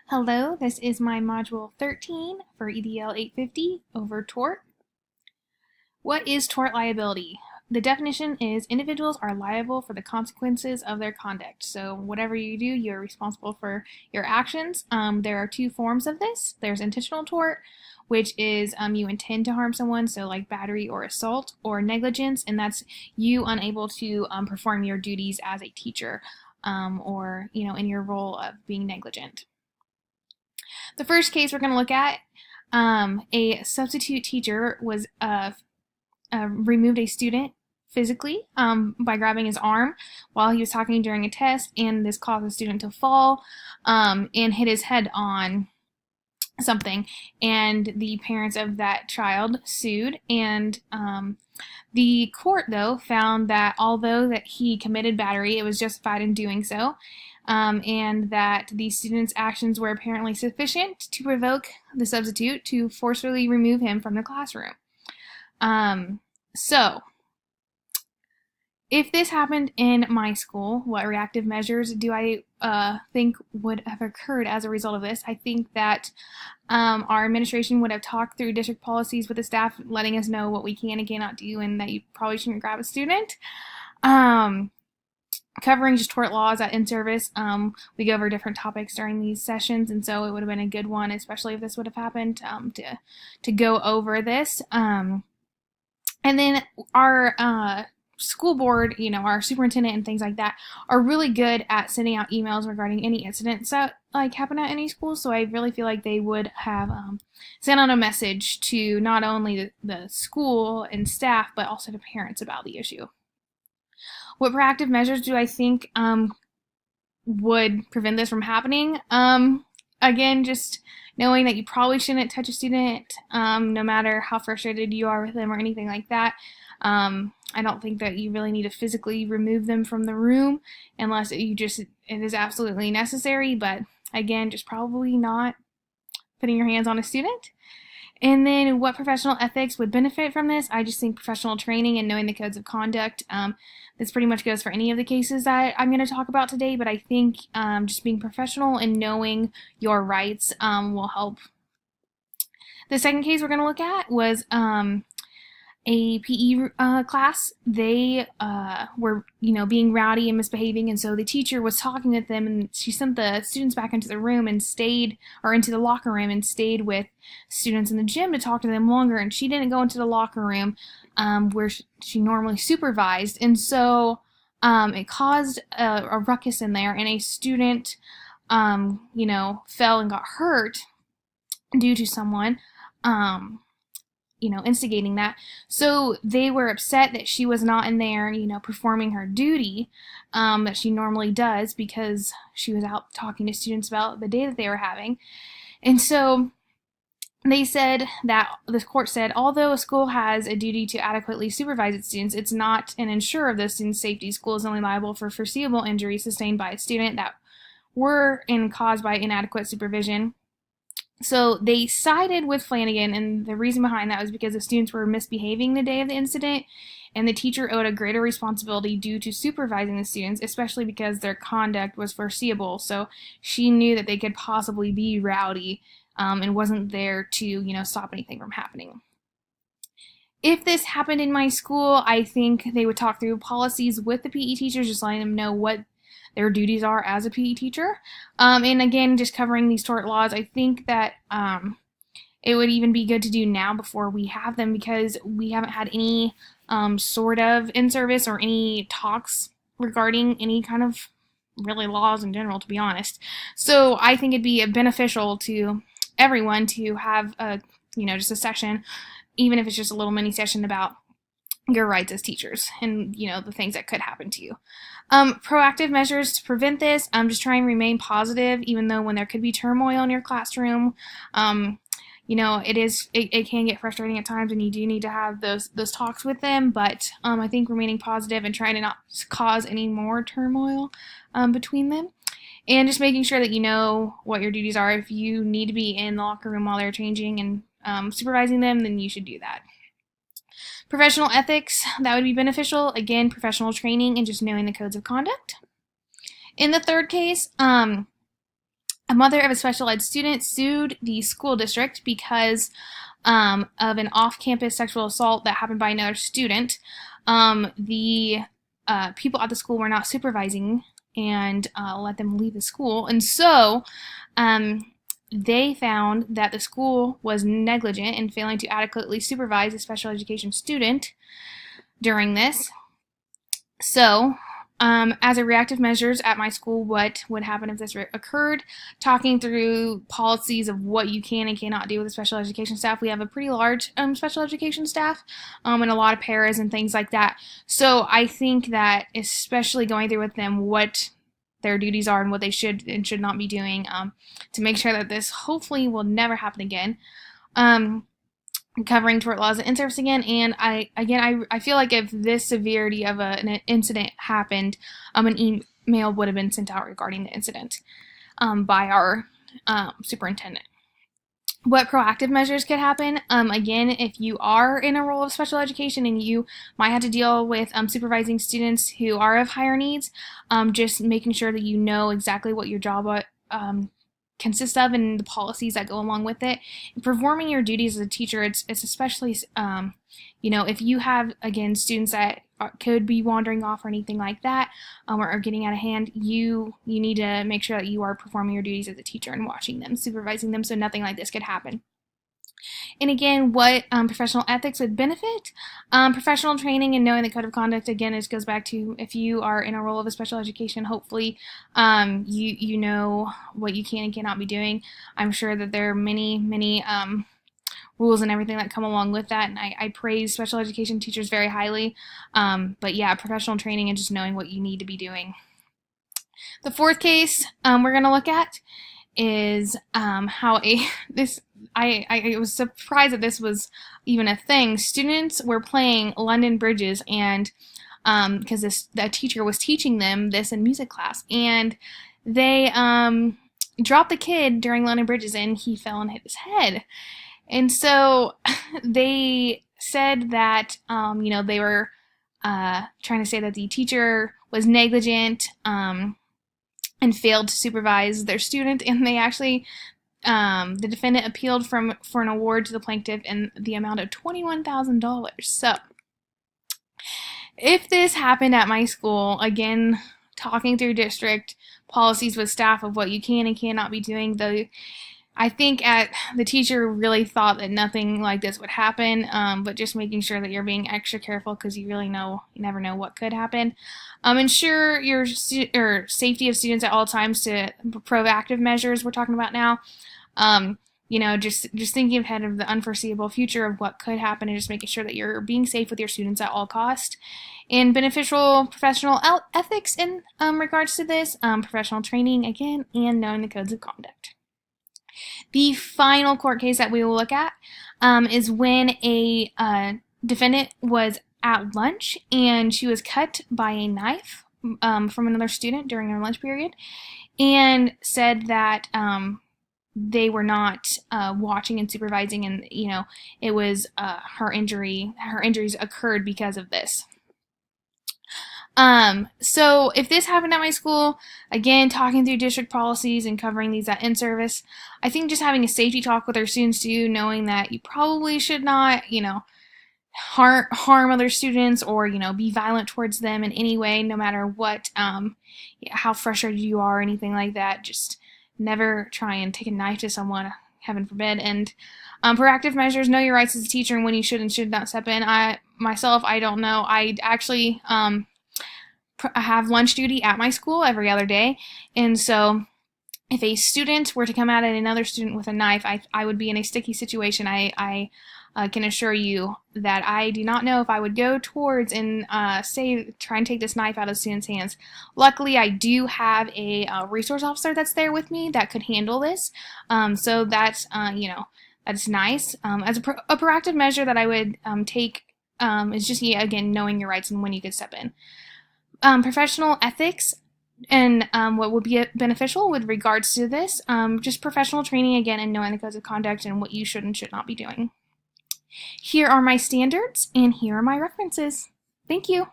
Hello, this is my Module 13 for EDL 850 over tort. What is tort liability? The definition is individuals are liable for the consequences of their conduct. So whatever you do, you're responsible for your actions. There are two forms of this. There's intentional tort, which is you intend to harm someone, so like battery or assault, or negligence, and that's you unable to perform your duties as a teacher or in your role of being negligent. The first case we're going to look at, a substitute teacher was removed a student physically by grabbing his arm while he was talking during a test, and this caused the student to fall and hit his head on something, and the parents of that child sued, and the court though found that although that he committed battery, it was justified in doing so, and that the student's actions were apparently sufficient to provoke the substitute to forcefully remove him from the classroom. So if this happened in my school, what reactive measures do I think would have occurred as a result of this? I think that our administration would have talked through district policies with the staff, letting us know what we can and cannot do, and that you probably shouldn't grab a student. Covering just tort laws at in-service, we go over different topics during these sessions, and so it would have been a good one, especially if this would have happened, to go over this. And then our school board, our superintendent and things like that, are really good at sending out emails regarding any incidents that happen at any school. So I really feel like they would have sent out a message to not only the school and staff, but also to parents about the issue. What proactive measures do I think would prevent this from happening? Again, just knowing that you probably shouldn't touch a student, no matter how frustrated you are with them or anything like that. I don't think that you really need to physically remove them from the room unless it is absolutely necessary, but again, just probably not putting your hands on a student. And then what professional ethics would benefit from this? I just think professional training and knowing the codes of conduct. This pretty much goes for any of the cases that I'm going to talk about today, but I think just being professional and knowing your rights will help. The second case we're going to look at was a PE class. They were, being rowdy and misbehaving, and so the teacher was talking with them, and she sent the students back into the room and into the locker room and stayed with students in the gym to talk to them longer, and she didn't go into the locker room where she normally supervised, and so it caused a ruckus in there, and a student, fell and got hurt due to someone instigating that. So they were upset that she was not in there, performing her duty that she normally does, because she was out talking to students about the day that they were having. And so they said that the court said, although a school has a duty to adequately supervise its students, it's not an insurer of those students' safety. School is only liable for foreseeable injuries sustained by a student that were caused by inadequate supervision. So they sided with Flanagan, and the reason behind that was because the students were misbehaving the day of the incident, and the teacher owed a greater responsibility due to supervising the students, especially because their conduct was foreseeable. So she knew that they could possibly be rowdy and wasn't there to, stop anything from happening. If this happened in my school, I think they would talk through policies with the PE teachers, just letting them know what their duties are as a PE teacher. And again, just covering these tort laws, I think that it would even be good to do now before we have them, because we haven't had any sort of in-service or any talks regarding any kind of really laws in general, to be honest. So I think it'd be beneficial to everyone to have just a session, even if it's just a little mini session about your rights as teachers and the things that could happen to you. Proactive measures to prevent this, just try and remain positive, even though when there could be turmoil in your classroom. It can get frustrating at times, and you do need to have those talks with them, but I think remaining positive and trying to not cause any more turmoil between them, and just making sure that you know what your duties are. If you need to be in the locker room while they're changing and supervising them, then you should do that. Professional ethics, that would be beneficial. Again, professional training and just knowing the codes of conduct. In the third case, A mother of a special ed student sued the school district because of an off-campus sexual assault that happened by another student. The people at the school were not supervising and let them leave the school, and so they found that the school was negligent in failing to adequately supervise a special education student during this. So, as a reactive measures at my school, what would happen if this occurred? Talking through policies of what you can and cannot do with the special education staff. We have a pretty large special education staff and a lot of paras and things like that. So I think that especially going through with them what their duties are and what they should and should not be doing to make sure that this hopefully will never happen again. Covering tort laws and in-service again, and I feel like if this severity of an incident happened, an email would have been sent out regarding the incident by our superintendent. What proactive measures could happen? Again, if you are in a role of special education and you might have to deal with supervising students who are of higher needs, just making sure that you know exactly what your job consists of and the policies that go along with it. And performing your duties as a teacher, it's especially, if you have, again, students that could be wandering off or anything like that, or are getting out of hand, you need to make sure that you are performing your duties as a teacher and watching them, supervising them, so nothing like this could happen. And again, what professional ethics would benefit? Professional training and knowing the code of conduct. Again, it goes back to if you are in a role of a special education, hopefully you know what you can and cannot be doing. I'm sure that there are many rules and everything that come along with that, and I praise special education teachers very highly. But yeah, professional training and just knowing what you need to be doing. The fourth case we're going to look at is how I was surprised that this was even a thing. Students were playing London Bridges, and because the teacher was teaching them this in music class, and they dropped the kid during London Bridges, and he fell and hit his head. And so they said that they were trying to say that the teacher was negligent and failed to supervise their student, and they actually the defendant appealed for an award to the plaintiff in the amount of $21,000. So if this happened at my school, again, talking through district policies with staff of what you can and cannot be doing, I think the teacher really thought that nothing like this would happen, but just making sure that you're being extra careful because you never know what could happen. Ensure your safety of students at all times to proactive measures we're talking about now. Just thinking ahead of the unforeseeable future of what could happen and just making sure that you're being safe with your students at all costs. And beneficial professional ethics in regards to this, professional training again, and knowing the codes of conduct. The final court case that we will look at is when a defendant was at lunch and she was cut by a knife from another student during their lunch period, and said that they were not watching and supervising, and it was her injuries occurred because of this. So if this happened at my school, again, talking through district policies and covering these at in-service, I think just having a safety talk with our students too, knowing that you probably should not, harm other students or, be violent towards them in any way, no matter what, how frustrated you are or anything like that. Just never try and take a knife to someone, heaven forbid. And proactive measures, know your rights as a teacher and when you should and should not step in. I don't know. I actually I have lunch duty at my school every other day, and so if a student were to come at another student with a knife, I would be in a sticky situation. I can assure you that I do not know if I would go towards and try and take this knife out of students' hands. Luckily, I do have a resource officer that's there with me that could handle this, so that's that's nice. As a proactive measure that I would take is just again knowing your rights and when you could step in. Professional ethics and what would be beneficial with regards to this, just professional training again and knowing the codes of conduct and what you should and should not be doing. Here are my standards and here are my references. Thank you.